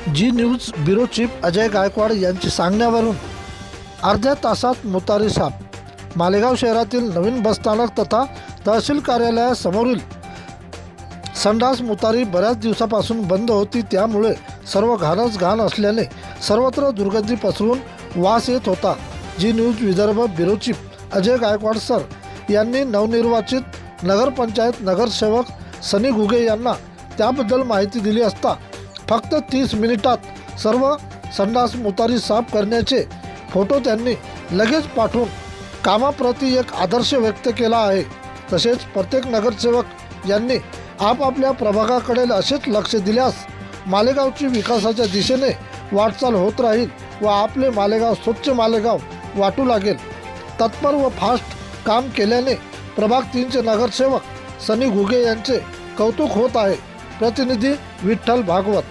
जी news bureau chief Ajay Gaikwad यांची सांगण्यावरून अर्ध्या तासात मुतारी साफ। मालेगाव शहरातील नवीन बसस्थानक तथा तहसील कार्यालयासमोरील संडास मुतारी बऱ्याच दिवसापासून बंद होती, त्यामुळे सर्व घाणच घाण असल्याने सर्वत्र दुर्गंधी पसरून वास येत होता। Zee news Vidarbha bureau chief Ajay Gaikwad sir यांनी नवनिर्वाचित नगरपंचायत नगरसेवक सनी घुगे यांना त्याबद्दल माहिती दिली असता फक्त 30 मिनिटात सर्व संडास मुतारी साफ करण्याचे फोटो त्यांनी लगेच पाठवून कामाप्रती एक आदर्श व्यक्त केला आहे। तसेच प्रत्येक नगरसेवक यांनी आपापल्या प्रभागाकडे असेच लक्ष दिल्यास मालेगावची विकासाच्या दिशेने वाटचाल होत राहील व आपले मालेगाव स्वच्छ मालेगाव वाटू लागेल। तत्पर व फास्ट काम केल्याने प्रभाग 3चे नगरसेवक सनी घुगे यांचे कौतुक होत आहे। प्रतिनिधी विठ्ठल भागवत।